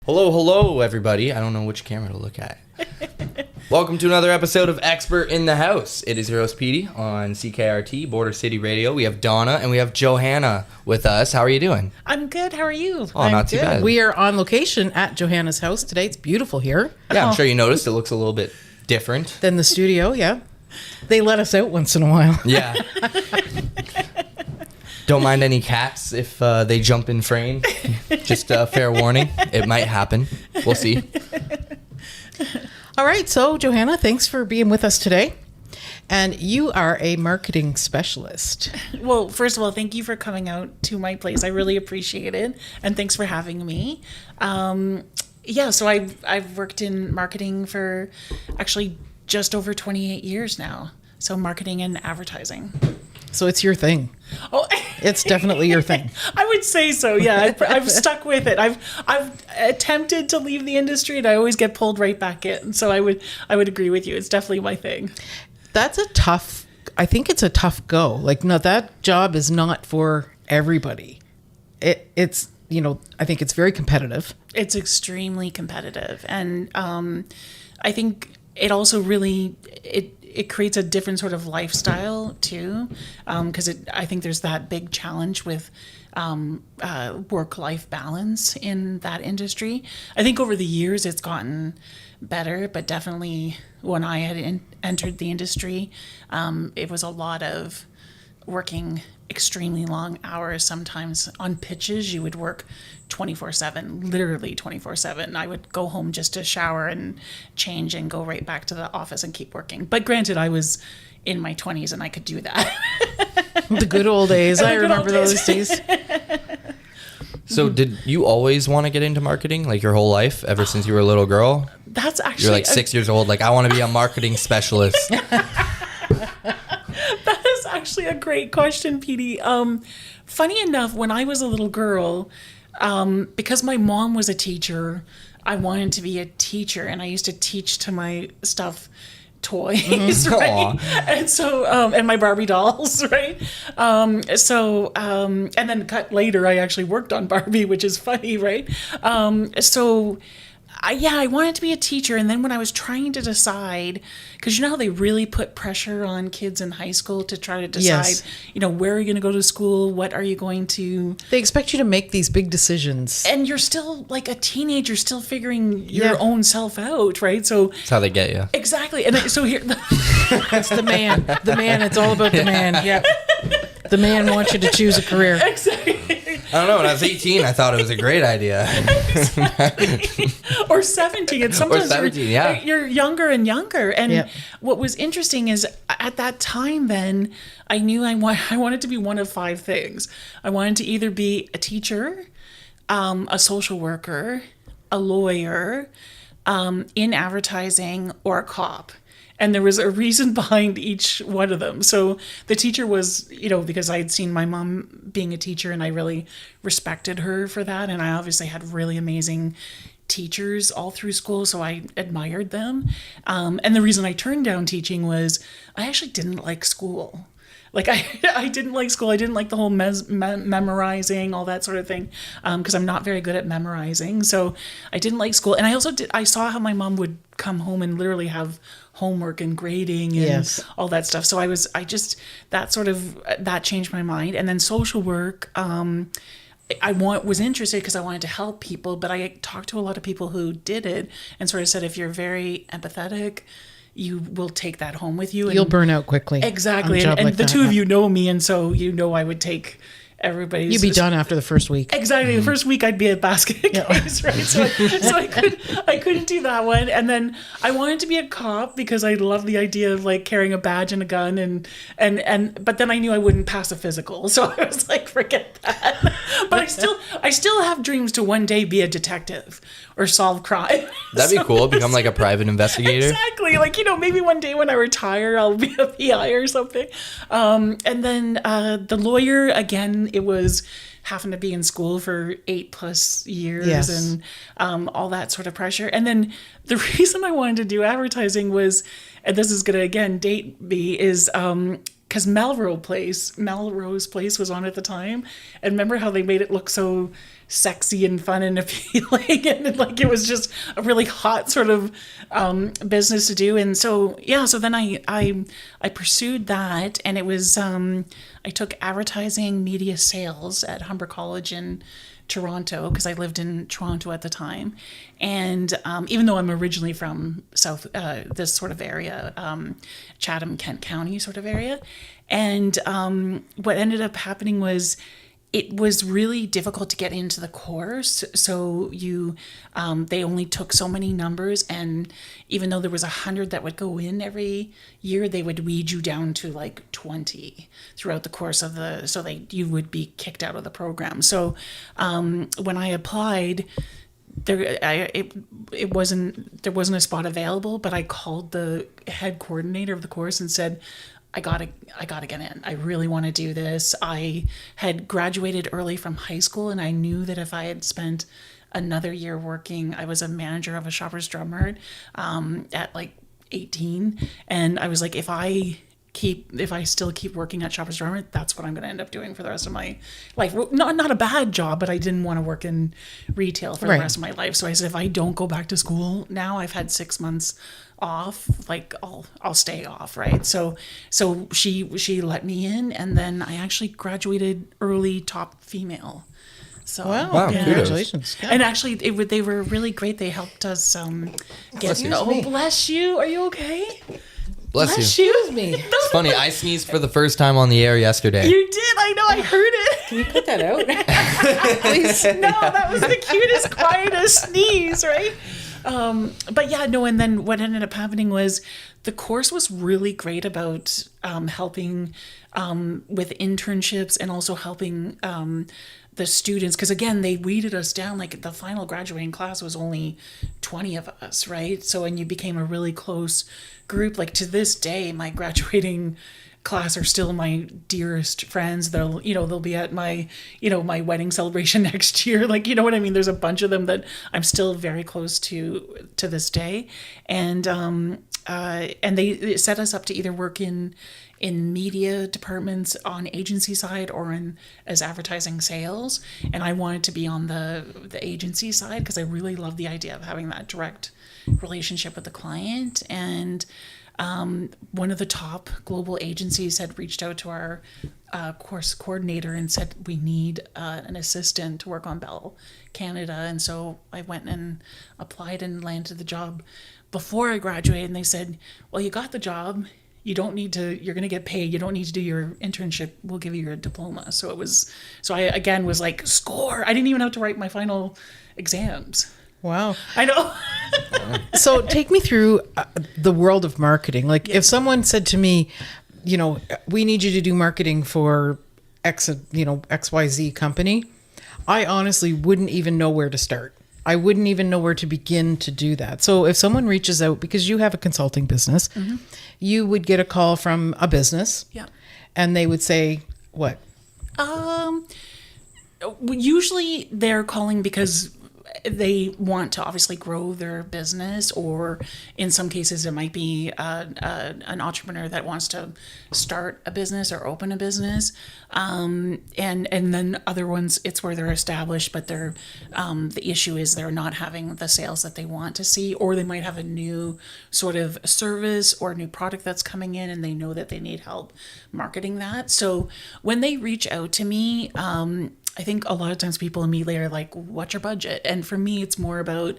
Hello, everybody. I don't know which camera to look at. Welcome to another episode of Expert in the House. It is your host, Petey, on CKRT Border City Radio. We have Donna and we have Johanna with us. How are you doing? I'm good. How are you? Oh, not too bad. We are on location at Johanna's house today. It's beautiful here. Yeah, I'm sure you noticed it looks a little bit different. Than the studio, yeah. They let us out once in a while. Yeah. Don't mind any cats if they jump in frame. Just a fair warning. It might happen. We'll see. All right. So, Johanna, thanks for being with us today. And you are a marketing specialist. Well, first of all, thank you for coming out to my place. I really appreciate it. And thanks for having me. So I've worked in marketing for actually just over 28 years now. So marketing and advertising. So it's your thing. Oh, it's definitely your thing. I would say so. Yeah, I've stuck with it. I've attempted to leave the industry, and I always get pulled right back in. So I would agree with you. It's definitely my thing. That's I think it's a tough go. Like, no, that job is not for everybody. It's I think it's very competitive. It's extremely competitive, and I think it also really it creates a different sort of lifestyle too, because I think there's that big challenge with work-life balance in that industry. I think over the years it's gotten better, but definitely when I had entered the industry, it was a lot of working extremely long hours. Sometimes on pitches you would work 24/7, literally 24/7. I would go home just to shower and change and go right back to the office and keep working. But granted, I was in my 20s and I could do that. The good old days. I remember those days. So did you always want to get into marketing, like your whole life, ever since you were a little girl? That's actually... You're like 6 years old, like, I want to be a marketing specialist. That is actually a great question, Petey. Funny enough, when I was a little girl, because my mom was a teacher, I wanted to be a teacher, and I used to teach to my stuffed toys, right? And so, and my Barbie dolls, right? And then cut later, I actually worked on Barbie, which is funny, right? I wanted to be a teacher. And then when I was trying to decide, because you know how they really put pressure on kids in high school to try to decide, Yes. Where are you going to go to school? What are you going to... They expect you to make these big decisions. And you're still like a teenager, still figuring your own self out, right? So That's how they get you. exactly. And so here... That's the man. The man. It's all about the man. Yeah. The man wants you to choose a career. Exactly. I don't know. When I was 18, I thought it was a great idea. Or 17. And sometimes Or 17, yeah. you're younger and younger. And what was interesting is at that time then, I knew I wanted to be one of 5 things. I wanted to either be a teacher, a social worker, a lawyer, in advertising, or a cop. And there was a reason behind each one of them. So the teacher was, because I had seen my mom being a teacher and I really respected her for that. And I obviously had really amazing teachers all through school, so I admired them. And the reason I turned down teaching was I actually didn't like school. Like I didn't like school. I didn't like the whole memorizing, all that sort of thing, because I'm not very good at memorizing. So I didn't like school. And I saw how my mom would come home and literally have homework and grading and all that stuff. So that changed my mind. And then social work, was interested because I wanted to help people, but I talked to a lot of people who did it and sort of said, if you're very empathetic, you will take that home with you. And you'll burn out quickly. Exactly. And the two of you know me, and so I would take everybody's... You'd be done after the first week. Exactly. The first week I'd be a basket case, right? So I couldn't do that one. And then I wanted to be a cop because I love the idea of like carrying a badge and a gun but then I knew I wouldn't pass a physical. So I was like, forget that. But I still have dreams to one day be a detective or solve crime. That'd be cool. Become like a private investigator. Exactly. Like, maybe one day when I retire, I'll be a PI or something. And then the lawyer, again, it was having to be in school for 8+ years and all that sort of pressure. And then the reason I wanted to do advertising was, and this is going to again date me, is because Melrose Place was on at the time. And remember how they made it look so sexy and fun and appealing, and like it was just a really hot sort of business to do. And so so then I pursued that, and it was I took advertising media sales at Humber College in Toronto, because I lived in Toronto at the time. And even though I'm originally from this sort of area, Chatham, Kent County sort of area. And what ended up happening was it was really difficult to get into the course. So they only took so many numbers, and even though there was 100 that would go in every year, they would weed you down to like 20 throughout the course of you would be kicked out of the program. So when I applied, there wasn't a spot available, but I called the head coordinator of the course and said, I gotta get in. I really want to do this. I had graduated early from high school, and I knew that if I had spent another year working, I was a manager of a Shoppers Drug Mart at like 18, and I was like, if I still keep working at Shoppers Drug Mart, that's what I'm going to end up doing for the rest of my life. Not a bad job, but I didn't want to work in retail for the rest of my life. So I said, if I don't go back to school now, I've had 6 months off, like I'll stay off, right? So she let me in, and then I actually graduated early, top female. So wow, congratulations! Yeah. And actually, they were really great. They helped us get. Bless you. Are you okay? Bless you. Excuse me. It's funny. I sneezed for the first time on the air yesterday. You did. I know. I heard it. Can you put that out? Please. No, that was the cutest, quietest sneeze, right? But yeah, no. And then what ended up happening was the course was really great about helping with internships, and also helping the students, because again, they weeded us down. Like the final graduating class was only 20 of us, right? So, and you became a really close group. Like to this day, my graduating class are still my dearest friends. They'll be at my my wedding celebration next year. Like, you know what I mean? There's a bunch of them that I'm still very close to this day. And they set us up to either work in media departments on agency side, or as advertising sales. And I wanted to be on the agency side, because I really love the idea of having that direct relationship with the client. And one of the top global agencies had reached out to our course coordinator and said, we need an assistant to work on Bell Canada. And so I went and applied and landed the job before I graduated. And they said, well, you got the job. You're going to get paid. You don't need to do your internship. We'll give you your diploma. So I again was like, score. I didn't even have to write my final exams. Wow. I know. So take me through the world of marketing. Like if someone said to me, we need you to do marketing for XYZ company, I honestly wouldn't even know where to start. I wouldn't even know where to begin to do that. So if someone reaches out, because you have a consulting business, you would get a call from a business, and they would say, what? Usually they're calling because they want to obviously grow their business, or in some cases it might be an entrepreneur that wants to start a business or open a business, and then other ones, it's where they're established, but they're the issue is they're not having the sales that they want to see, or they might have a new sort of service or a new product that's coming in, and they know that they need help marketing that. So when they reach out to me, I think a lot of times people immediately are like, what's your budget? And for me, it's more about,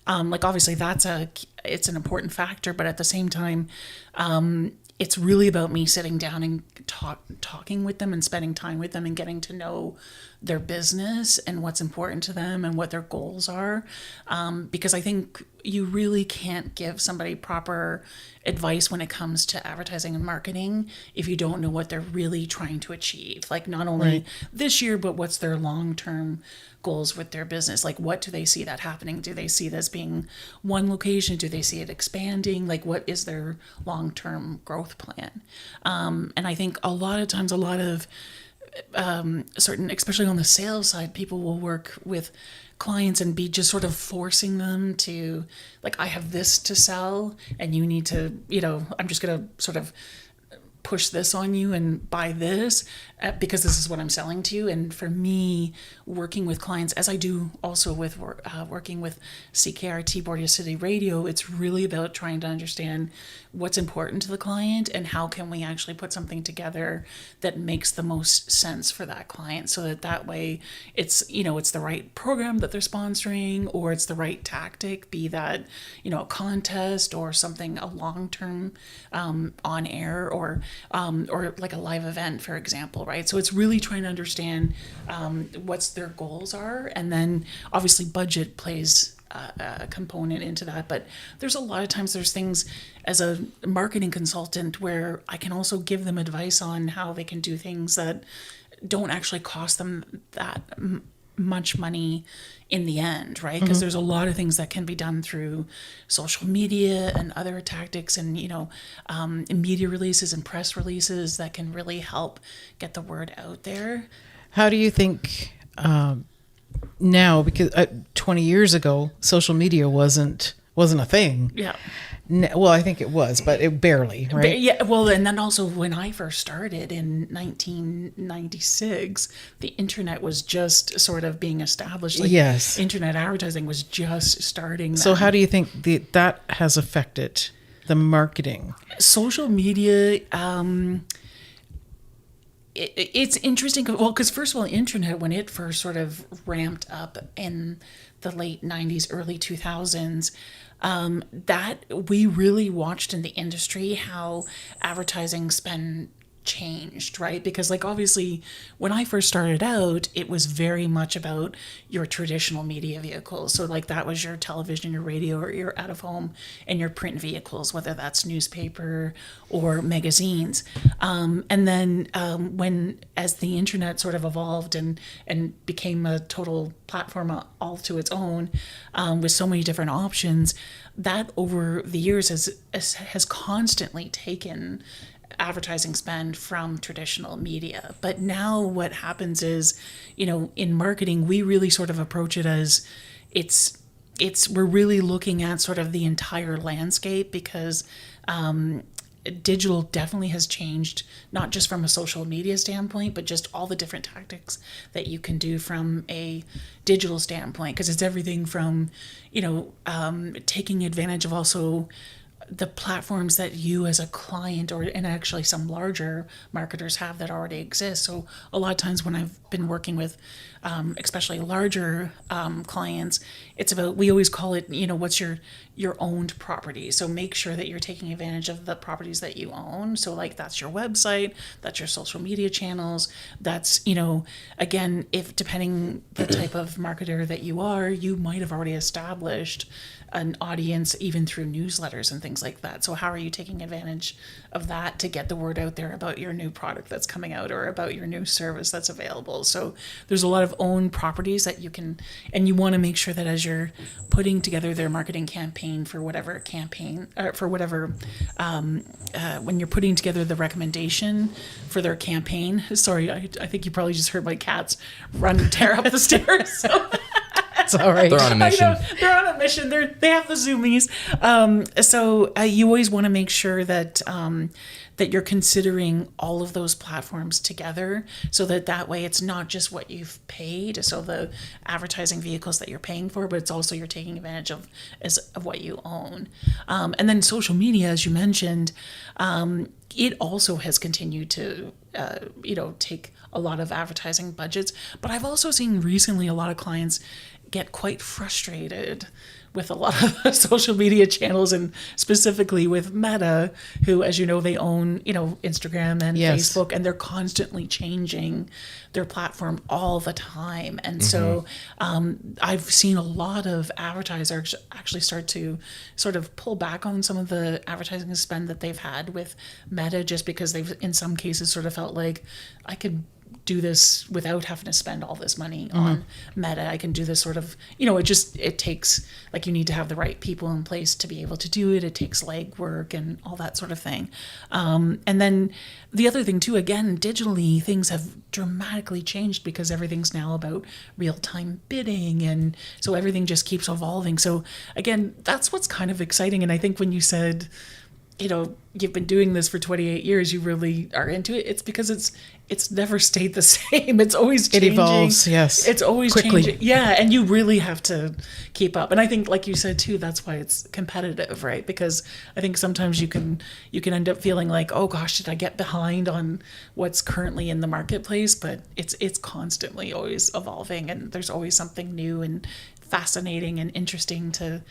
obviously it's an important factor, but at the same time, it's really about me sitting down and talking with them and spending time with them and getting to know their business and what's important to them and what their goals are. Because I think you really can't give somebody proper advice when it comes to advertising and marketing if you don't know what they're really trying to achieve. Like not only this year, but what's their long-term goals with their business? Like what do they see that happening? Do they see this being one location? Do they see it expanding? Like what is their long-term growth plan? And I think a lot of times, certain, especially on the sales side, people will work with clients and be just sort of forcing them to, like, I have this to sell and you need to, I'm just going to sort of push this on you and buy this because this is what I'm selling to you. And for me, working with clients, as I do also with working with CKRT Border City Radio, it's really about trying to understand what's important to the client and how can we actually put something together that makes the most sense for that client, so that way it's, it's the right program that they're sponsoring, or it's the right tactic, be that, a contest or something, a long-term on air, or like a live event, for example, right? So it's really trying to understand what's their goals are, and then obviously budget plays a component into that. But there's a lot of times there's things as a marketing consultant where I can also give them advice on how they can do things that don't actually cost them that much money in the end, right? Because there's a lot of things that can be done through social media and other tactics, and media releases and press releases that can really help get the word out there. How do you think now, because 20 years ago social media wasn't a thing? Yeah. Well, I think it was, but it barely, right? Yeah, well, and then also when I first started in 1996, the internet was just sort of being established. Like, yes. Internet advertising was just starting. So how do you think that has affected the marketing? Social media, it's interesting. Well, because first of all, internet, when it first sort of ramped up in the late 90s, early 2000s, that we really watched in the industry how advertising spend changed, right? Because like obviously when I first started out, it was very much about your traditional media vehicles. So like that was your television, your radio, or your out of home and your print vehicles, whether that's newspaper or magazines. And then when as the internet sort of evolved and became a total platform all to its own, with so many different options, that over the years has constantly taken advertising spend from traditional media. But now what happens is, in marketing, we really sort of approach it as we're really looking at sort of the entire landscape, because digital definitely has changed, not just from a social media standpoint, but just all the different tactics that you can do from a digital standpoint, because it's everything from, taking advantage of also the platforms that you as a client and actually some larger marketers have that already exist. So a lot of times when I've been working with especially larger clients, it's about, we always call it, what's your owned property. So make sure that you're taking advantage of the properties that you own. So like that's your website, that's your social media channels, that's, again, if depending the type of marketer that you are, you might have already established an audience even through newsletters and things like that. So how are you taking advantage of that to get the word out there about your new product that's coming out or about your new service that's available? So there's a lot of owned properties that you can, and you want to make sure that as you're putting together their marketing campaign for whatever campaign, or for whatever, when you're putting together the recommendation for their campaign, sorry, I think you probably just heard my cats tear up the stairs. So. It's all right. They're on a mission. I know, they're on a mission. They have the zoomies. So you always want to make sure that that you're considering all of those platforms together, so that way it's not just what you've paid, so the advertising vehicles that you're paying for, but it's also you're taking advantage of what you own. And then social media, as you mentioned, it also has continued to take a lot of advertising budgets. But I've also seen recently a lot of clients get quite frustrated with a lot of social media channels, and specifically with Meta, who, as you know, they own, Instagram and yes. Facebook, and they're constantly changing their platform all the time. And so I've seen a lot of advertisers actually start to sort of pull back on some of the advertising spend that they've had with Meta, just because they've, in some cases, sort of felt like, I could do this without having to spend all this money on Meta. I can do this sort of, it takes, like, you need to have the right people in place to be able to do it. It takes legwork and all that sort of thing. And then the other thing too, again, digitally, things have dramatically changed because everything's now about real-time bidding. And so everything just keeps evolving. So again, that's what's kind of exciting. And I think when you said, you've been doing this for 28 years, you really are into it. It's because it's never stayed the same. It's always changing. It evolves, yes. It's always quickly. changing. Yeah, and you really have to keep up. And I think, like you said too, that's why it's competitive, right? Because I think sometimes you can end up feeling like, oh gosh, did I get behind on what's currently in the marketplace? But it's constantly always evolving, and there's always something new and fascinating and interesting to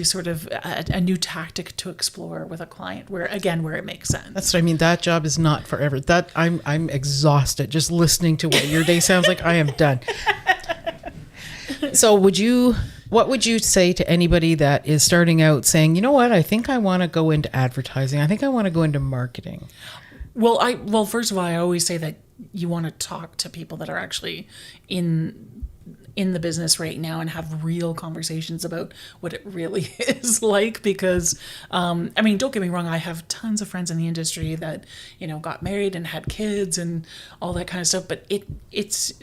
sort of a new tactic to explore with a client where it makes sense. That's what I mean. That job is not forever. That I'm exhausted just listening to what your day sounds like. I am done. So what would you say to anybody that is starting out saying, you know what, I think I want to go into advertising. I think I want to go into marketing. Well, first of all, I always say that you want to talk to people that are actually in the business right now and have real conversations about what it really is like, because don't get me wrong, I have tons of friends in the industry that got married and had kids and all that kind of stuff, but it's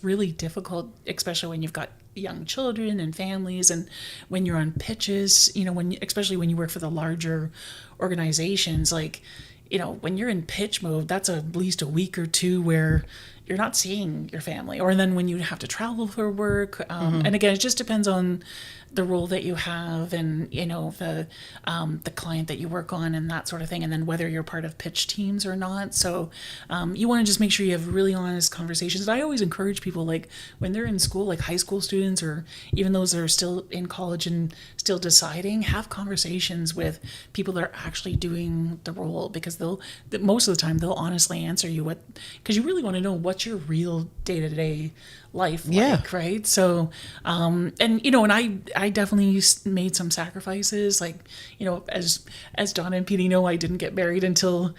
really difficult, especially when you've got young children and families, and when you're on pitches, especially when you work for the larger organizations, like when you're in pitch mode, that's at least a week or two where you're not seeing your family, or then when you have to travel for work. And again, it just depends on the role that you have and, the client that you work on and that sort of thing. And then whether you're part of pitch teams or not. So you want to just make sure you have really honest conversations. And I always encourage people, like when they're in school, like high school students, or even those that are still in college and still deciding, have conversations with people that are actually doing the role, because most of the time they'll honestly answer you because you really want to know what's your real day-to-day life like, right? So and I definitely made some sacrifices, like as Donna and Petey know, I didn't get married until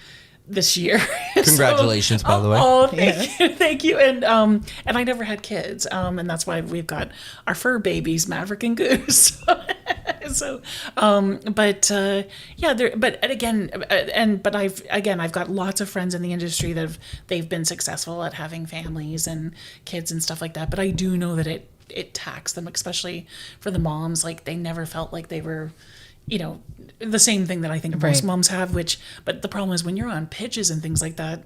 this year. Congratulations, by the way. Oh, thank you. And I never had kids, and that's why we've got our fur babies, Maverick and Goose. But I've got lots of friends in the industry that they've been successful at having families and kids and stuff like that. But I do know that it taxed them, especially for the moms. Like they never felt like they were, the same thing that I think most moms have, but the problem is when you're on pitches and things like that,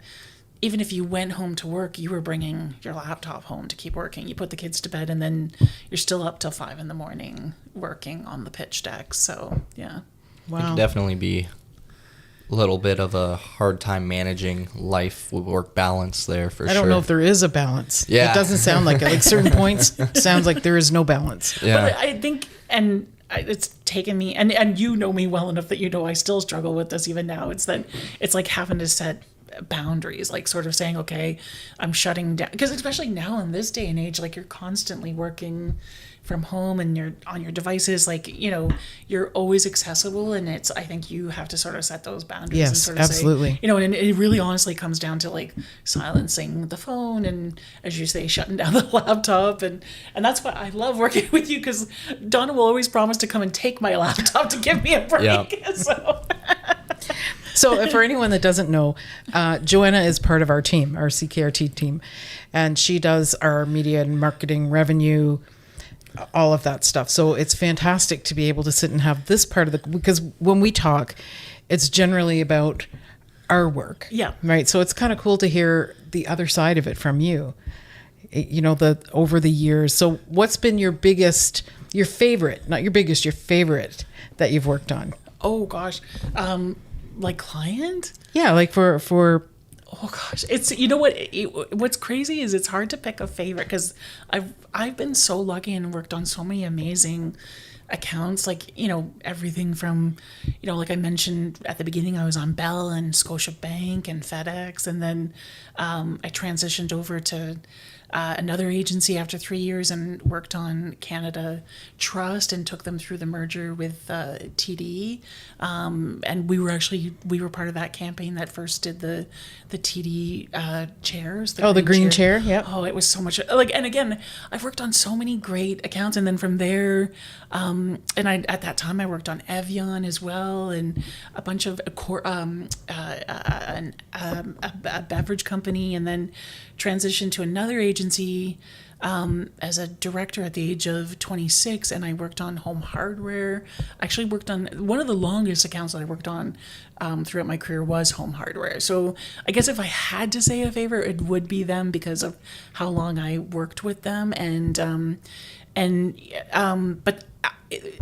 even if you went home to work, you were bringing your laptop home to keep working. You put the kids to bed and then you're still up till 5 a.m. working on the pitch deck. So, yeah. Wow. It can definitely be a little bit of a hard time managing life-work balance there for sure. I don't know if there is a balance. Yeah. It doesn't sound like it. Like certain points, it sounds like there is no balance. Yeah. But I think, and it's taken me, and you know me well enough that I still struggle with this even now. It's like having to set boundaries, like sort of saying, okay, I'm shutting down, because especially now in this day and age, like you're constantly working from home and you're on your devices, like you're always accessible, and I think you have to sort of set those boundaries. Yes, and sort of absolutely. say, and it really honestly comes down to like silencing the phone and, as you say, shutting down the laptop, and that's why I love working with you, because Donna will always promise to come and take my laptop to give me a break. Yeah. So for anyone that doesn't know, Johanna is part of our team, our CKRT team, and she does our media and marketing, revenue, all of that stuff. So it's fantastic to be able to sit and have this part of because when we talk, it's generally about our work. Yeah. Right. So it's kind of cool to hear the other side of it from you, over the years. So what's been your favorite that you've worked on? Oh gosh. Like client? Yeah, like for oh gosh, it's what's crazy is it's hard to pick a favorite, because I've been so lucky and worked on so many amazing accounts, like everything from like I mentioned at the beginning, I was on Bell and Scotiabank and FedEx, and then I transitioned over to another agency after 3 years and worked on Canada Trust and took them through the merger with TD. And we were part of that campaign that first did the TD chairs. The green chair. Yeah. Oh, it was so much and again, I've worked on so many great accounts, and then from there, and at that time I worked on Evian as well, and a bunch of a beverage company, and then transitioned to another agency agency as a director at the age of 26, and I worked on home hardware. I actually worked on one of the longest accounts that I worked on throughout my career was home hardware. So I guess if I had to say a favorite, it would be them because of how long I worked with them. But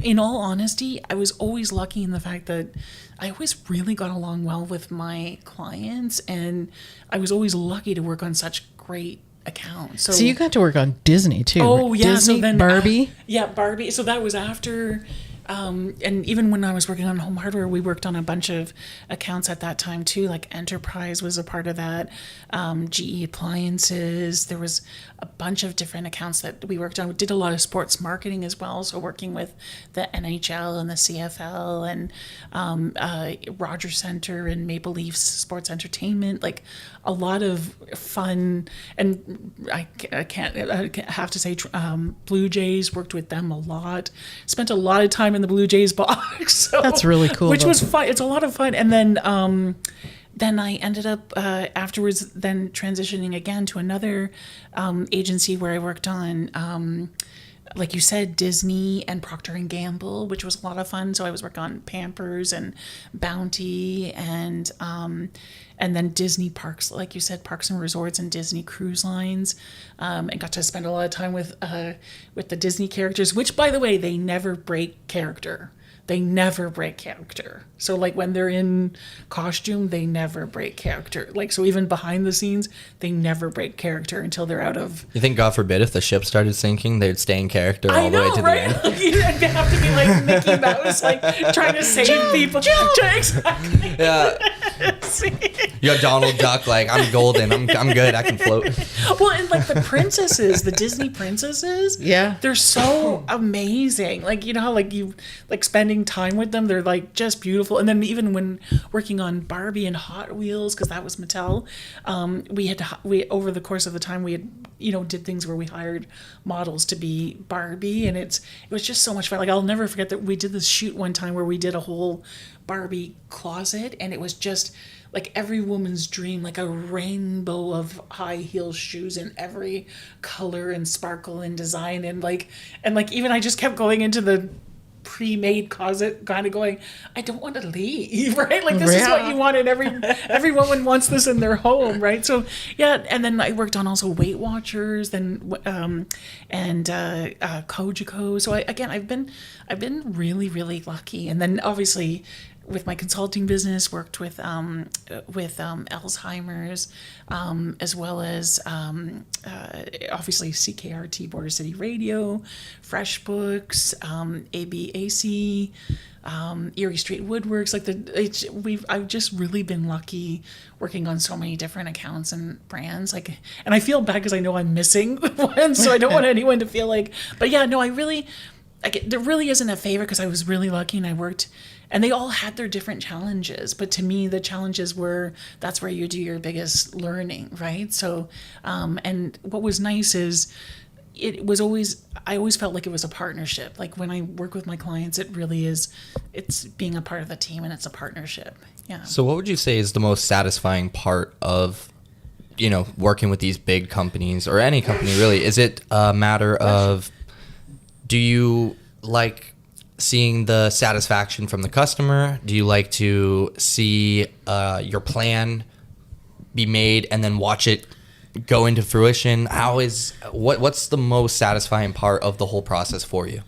in all honesty, I was always lucky in the fact that I always really got along well with my clients, and I was always lucky to work on such great accounts. So you got to work on Disney too. Oh yeah, Disney, so then Barbie. Barbie. So that was after. And even when I was working on home hardware, we worked on a bunch of accounts at that time too. Like Enterprise was a part of that. GE Appliances. There was a bunch of different accounts that we worked on. We did a lot of sports marketing as well. So working with the NHL and the CFL and Rogers Center and Maple Leafs Sports Entertainment. Like a lot of fun. And I have to say, Blue Jays, worked with them a lot. Spent a lot of time in the Blue Jays box. So, that's really cool. Which was fun. It's a lot of fun. And then I ended up afterwards then transitioning again to another agency where I worked on, like you said, Disney and Procter & Gamble, which was a lot of fun. So I was working on Pampers and Bounty and then Disney parks, like you said, parks and resorts and Disney cruise lines, and got to spend a lot of time with the Disney characters, which, by the way, they never break character. They never break character. So like when they're in costume, they never break character. Like, so even behind the scenes, they never break character until they're out of... You think, God forbid, if the ship started sinking, they'd stay in character all the way to the end? Like, you'd have to be like Mickey Mouse, like trying to save people. Exactly. Yeah. You got Donald Duck, like, I'm golden, I'm good, I can float. Well, and like the princesses, the Disney princesses, yeah, they're so amazing. Like, you know how like you like spending time with them, they're like just beautiful. And then even when working on Barbie and Hot Wheels, because that was Mattel, we over the course of the time we had did things where we hired models to be Barbie, and it was just so much fun. Like, I'll never forget that we did this shoot one time where we did a whole Barbie closet, and it was just like every woman's dream, like a rainbow of high heel shoes in every color and sparkle and design, and even I just kept going into the pre-made closet, kind of going, I don't want to leave, right? Like, this is what you want, and every woman wants this in their home, right? So yeah, and then I worked on also Weight Watchers, then Kojiko. So I've been really, really lucky, and then obviously with my consulting business, worked with Alzheimer's, as well as obviously CKRT Border City Radio, FreshBooks, ABAC, Erie Street Woodworks. I've just really been lucky working on so many different accounts and brands. Like, and I feel bad because I know I'm missing one, so I don't want anyone to feel like. But yeah, no, there really isn't a favorite because I was really lucky and I worked. And they all had their different challenges. But to me, the challenges were, that's where you do your biggest learning, right? So, and what was nice is I always felt like it was a partnership. Like when I work with my clients, it really is, it's being a part of the team and it's a partnership. Yeah. So what would you say is the most satisfying part of, working with these big companies or any company really? Is it a matter of, do you like seeing the satisfaction from the customer? Do you like to see your plan be made and then watch it go into fruition? What's the most satisfying part of the whole process for you?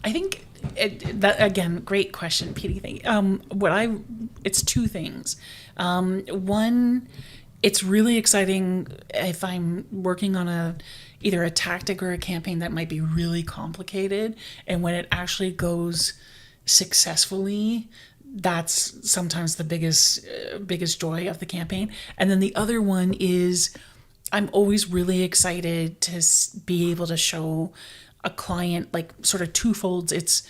I think that, again, great question, Petey. It's two things. One, it's really exciting if I'm working on either a tactic or a campaign that might be really complicated, and when it actually goes successfully, that's sometimes the biggest joy of the campaign. And then the other one is I'm always really excited to be able to show a client, like, sort of twofolds. It's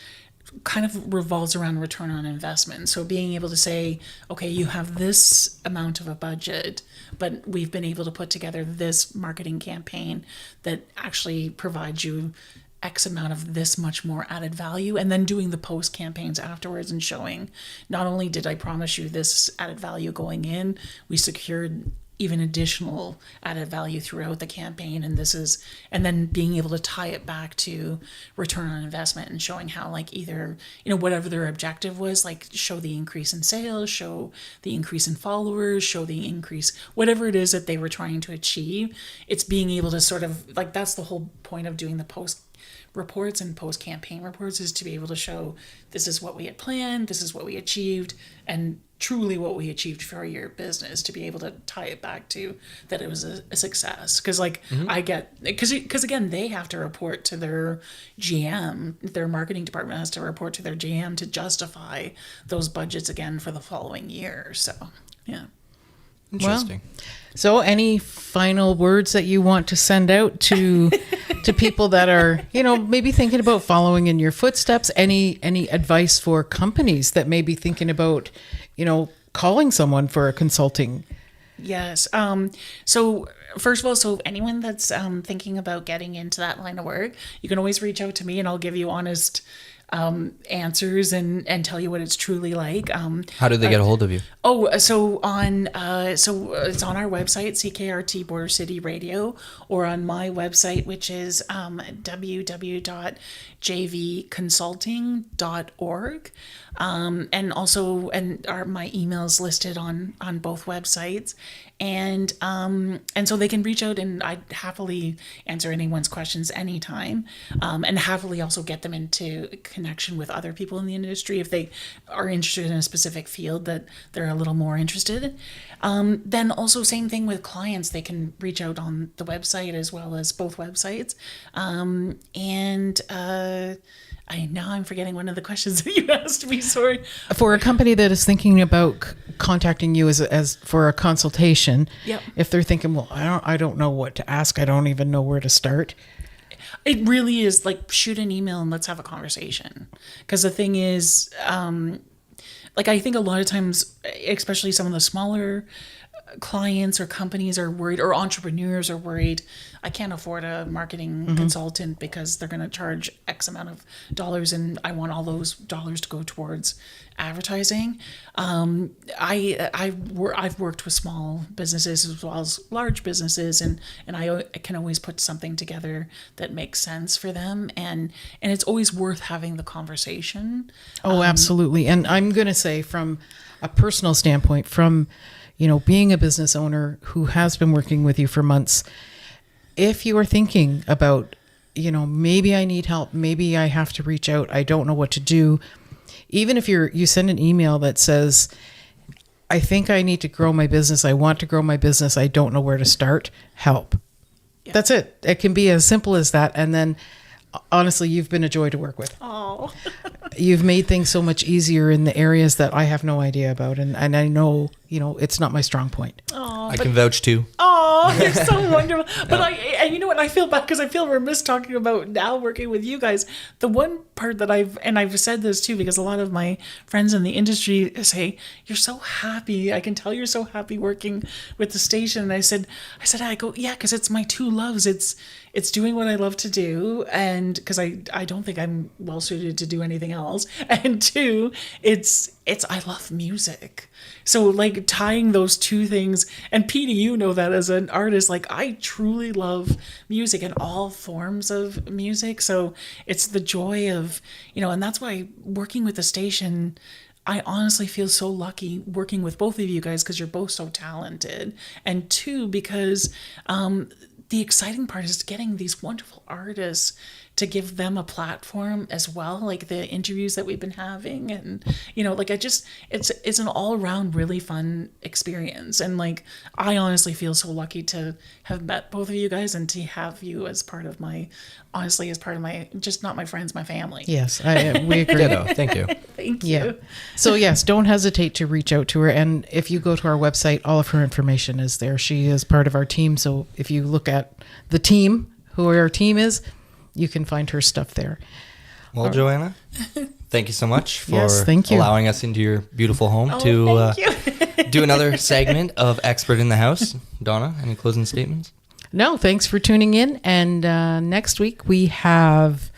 kind of revolves around return on investment. So being able to say, okay, you have this amount of a budget, but we've been able to put together this marketing campaign that actually provides you X amount of this much more added value, and then doing the post campaigns afterwards and showing, not only did I promise you this added value going in, we secured even additional added value throughout the campaign. And then being able to tie it back to return on investment and showing how, like, either, whatever their objective was, like, show the increase in sales, show the increase in followers, show the increase, whatever it is that they were trying to achieve. It's being able to sort of, like, that's the whole point of doing the post reports and post campaign reports, is to be able to show this is what we had planned, this is what we achieved, and truly what we achieved for your business, to be able to tie it back to that it was a success. Because, like, because again, they have to report to their GM, their marketing department has to report to their GM to justify those budgets again for the following year. So yeah. Interesting. Well, so any final words that you want to send out to people that are, maybe thinking about following in your footsteps? Any advice for companies that may be thinking about, calling someone for a consulting? Yes. So first of all, so anyone that's thinking about getting into that line of work, you can always reach out to me and I'll give you honest answers and tell you what it's truly like. How do they get a hold of you? So it's on our website, CKRT Border City Radio, or on my website, which is www.jvconsulting.org. And also, my email's listed on both websites. And so they can reach out, and I'd happily answer anyone's questions anytime, and happily also get them into connection with other people in the industry if they are interested in a specific field that they're a little more interested in. Then also same thing with clients, they can reach out on the website as well as both websites. I'm forgetting one of the questions that you asked me. Sorry. For a company that is thinking about contacting you as for a consultation, yep. If they're thinking, well, I don't know what to ask, I don't even know where to start. It really is like, shoot an email and let's have a conversation. Because the thing is, I think a lot of times, especially some of the smaller clients or companies are worried, or entrepreneurs are worried, I can't afford a marketing consultant because they're going to charge X amount of dollars and I want all those dollars to go towards advertising. I've worked with small businesses as well as large businesses, and I can always put something together that makes sense for them, and it's always worth having the conversation. Oh, absolutely. And I'm going to say, from a personal standpoint, from being a business owner who has been working with you for months, if you are thinking about, maybe I need help, maybe I have to reach out, I don't know what to do, even if you send an email that says, I think I need to grow my business, I want to grow my business, I don't know where to start, help. Yeah. That's it. It can be as simple as that. And then, honestly, you've been a joy to work with. Oh. You've made things so much easier in the areas that I have no idea about. And I know, it's not my strong point. Oh, I can vouch too. Oh, you're so wonderful. But and you know what? I feel bad because I feel remiss talking about now working with you guys. The one part that I've said this too, because a lot of my friends in the industry say, you're so happy. I can tell you're so happy working with the station. And I said, yeah, because it's my two loves. It's doing what I love to do, and because I don't think I'm well suited to do anything else, and two, it's I love music. So like tying those two things, and Petey, you know that as an artist, like I truly love music and all forms of music. So it's the joy of, and that's why working with the station, I honestly feel so lucky working with both of you guys, because you're both so talented, and two, because the exciting part is getting these wonderful artists to give them a platform as well, like the interviews that we've been having, and it's an all around really fun experience. And like I honestly feel so lucky to have met both of you guys and to have you as part of my just not my friends, my family. Yes, we agree. Ditto. Thank you. Thank you. Yeah. So yes, don't hesitate to reach out to her. And if you go to our website, all of her information is there. She is part of our team. So if you look at the team, who our team is, you can find her stuff there. Well, Johanna, thank you so much for thank you. allowing us into your beautiful home to do another segment of Expert in the House. Donna, any closing statements? No, thanks for tuning in. And next week we have,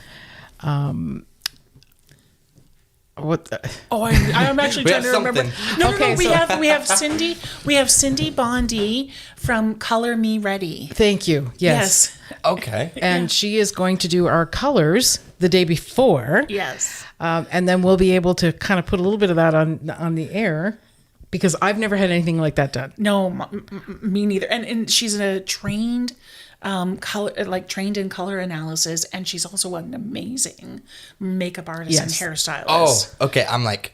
What? I'm actually trying to remember. something. No, Okay, we so- have Cindy. We have Cindy Bondi from Color Me Ready. Thank you. Yes. Okay. And she is going to do our colors the day before. Yes. And then we'll be able to kind of put a little bit of that on the air, because I've never had anything like that done. No, me neither. And she's a trained trained in color analysis, and she's also an amazing makeup artist and hairstylist. Oh, okay. I'm like,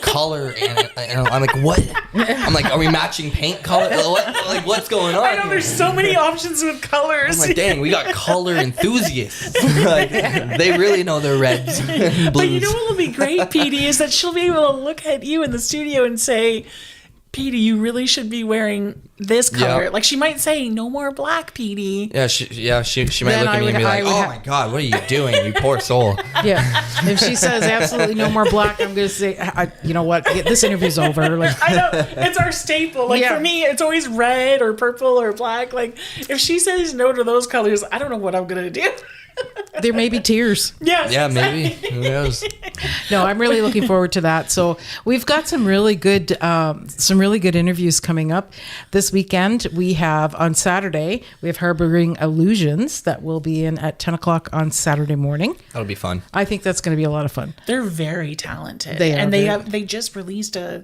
color, and I'm like, what? I'm like, are we matching paint color? Like, what's going on? I know here? there's so many options with colors. I'm like, dang, we got color enthusiasts. Like, they really know their reds and blues. But you know what will be great, Petey, is that she'll be able to look at you in the studio and say, Petey, you really should be wearing this color. Yeah. Like, she might say, no more black, Petey. Yeah, she might Then look at me and be like, I would oh my God, what are you doing, you poor soul? Yeah. If she says absolutely no more black, I'm going to say, you know what? This interview's over. Like, I know, it's our staple. Like, Yeah. for me, it's always red or purple or black. Like, if she says no to those colors, I don't know what I'm going to do. there may be tears. Yes, Yeah, exactly. maybe. Who knows? No, I'm really looking forward to that. So we've got some really good interviews coming up this weekend. We have on Saturday, we have Harboring Illusions that will be in at 10 o'clock on Saturday morning. That'll be fun. I think that's going to be a lot of fun. They're very talented. They are and very- they just released I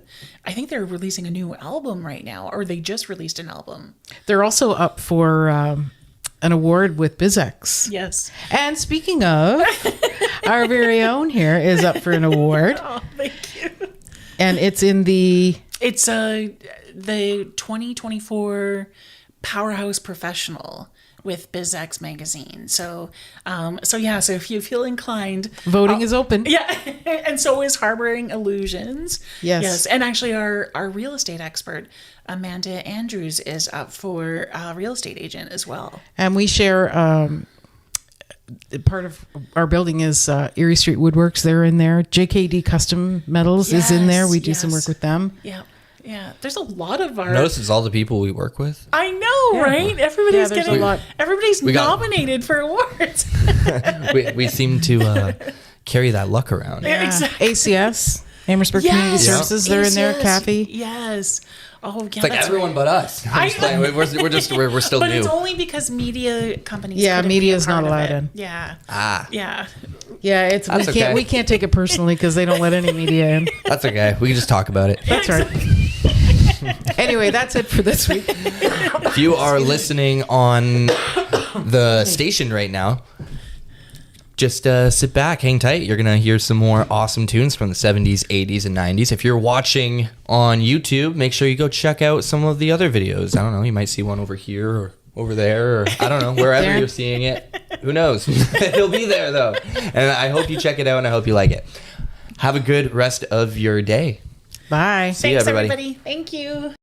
think they're releasing a new album right now, or they just released an album. They're also up for an award with BizX. Yes. And speaking of, our very own here is up for an award. Oh, thank you. And it's in the... It's the 2024 Powerhouse Professional with BizX magazine. So if you feel inclined, Voting is open. yeah, and so is Harboring Illusions. Yes. And actually our real estate expert, Amanda Andrews, is up for real estate agent as well. And we share... part of our building is Erie Street Woodworks. They're in there. JKD Custom Metals is in there. We do some work with them. Yeah. Yeah. There's a lot of our... Notice it's all the people we work with. I know, right? Everybody's there's a getting... lot. Everybody's got- nominated for awards. We seem to carry that luck around. Yeah, exactly. ACS, Amherstburg Community Services, they're in there. Kathy. Yes. Oh, yeah. It's like that's everyone right. but us. I'm just playing. We're still But new. it's only because media companies. Yeah, couldn't be media a is part not of allowed it. in. Yeah. Ah, Yeah. Yeah, That's okay. we can't take it personally because they don't let any media in. that's okay. We can just talk about it. That's right. Anyway, that's it for this week. If you are listening on the station right now, just sit back, hang tight. You're going to hear some more awesome tunes from the 70s, 80s, and 90s. If you're watching on YouTube, make sure you go check out some of the other videos. I don't know, you might see one over here or over there, or I don't know, wherever There. you're seeing it. Who knows? It'll be there, though. And I hope you check it out, and I hope you like it. Have a good rest of your day. Bye. See you, Thanks, everybody. everybody. Thank you.